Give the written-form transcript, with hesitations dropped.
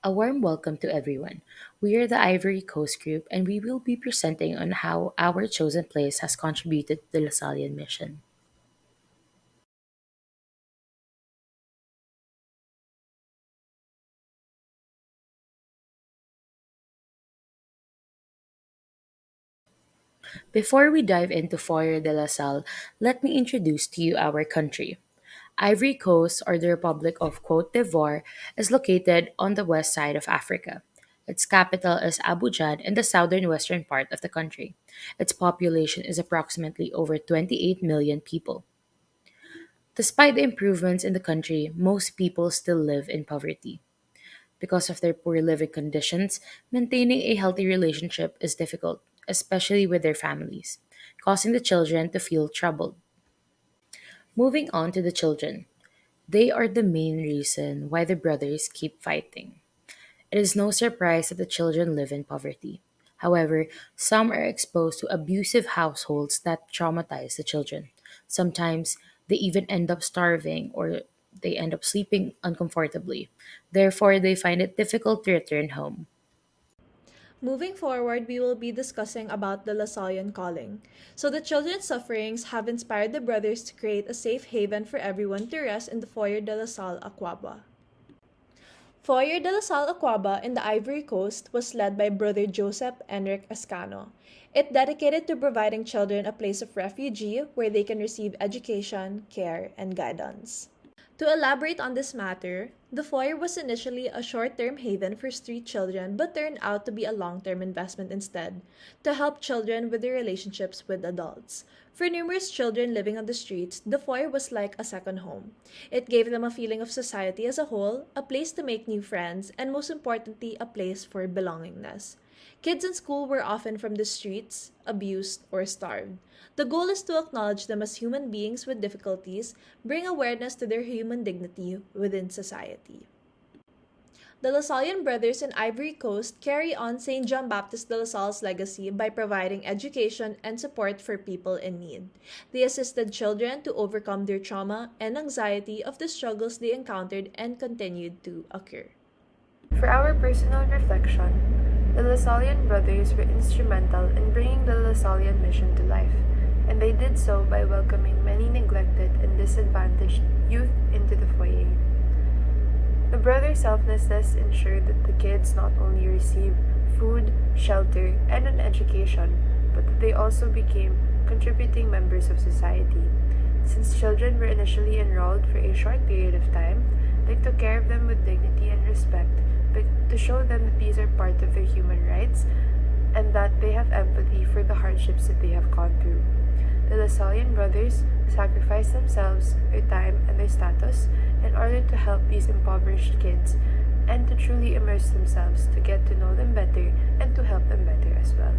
A warm welcome to everyone. We are the Ivory Coast Group and we will be presenting on how our chosen place has contributed to the Lasallian mission. Before we dive into Foyer de la Salle, let me introduce to you our country. Ivory Coast, or the Republic of Cote d'Ivoire, is located on the west side of Africa. Its capital is Abuja in the southern western part of the country. Its population is approximately over 28 million people. Despite the improvements in the country, most people still live in poverty. Because of their poor living conditions, maintaining a healthy relationship is difficult, especially with their families, causing the children to feel troubled. Moving on to the children. They are the main reason why the brothers keep fighting. It is no surprise that the children live in poverty. However, some are exposed to abusive households that traumatize the children. Sometimes they even end up starving or they end up sleeping uncomfortably. Therefore, they find it difficult to return home. Moving forward, we will be discussing about the Lasallian calling. So the children's sufferings have inspired the brothers to create a safe haven for everyone to rest in the Foyer de la Salle Aquaba. Foyer de la Salle Aquaba in the Ivory Coast was led by Brother Joseph Enrique Escano. It dedicated to providing children a place of refuge where they can receive education, care, and guidance. To elaborate on this matter, the foyer was initially a short term haven for street children but turned out to be a long term investment instead, to help children with their relationships with adults. For numerous children living on the streets, the foyer was like a second home. It gave them a feeling of society as a whole, a place to make new friends, and most importantly, a place for belongingness. Kids in school were often from the streets, abused, or starved. The goal is to acknowledge them as human beings with difficulties, bring awareness to their human dignity within society. The Lasallian brothers in Ivory Coast carry on St. John Baptist de La Salle's legacy by providing education and support for people in need. They assisted children to overcome their trauma and anxiety of the struggles they encountered and continued to occur. For our personal reflection, the Lasallian brothers were instrumental in bringing the Lasallian mission to life, and they did so by welcoming many neglected and disadvantaged youth into the foyer. The brothers' selflessness ensured that the kids not only received food, shelter, and an education, but that they also became contributing members of society. Since children were initially enrolled for a short period of time, they took care of them with dignity and respect to show them that these are part of their human rights and that they have empathy for the hardships that they have gone through. The Lasallian brothers sacrificed themselves, their time, and their status in order to help these impoverished kids and to truly immerse themselves to get to know them better and to help them better as well.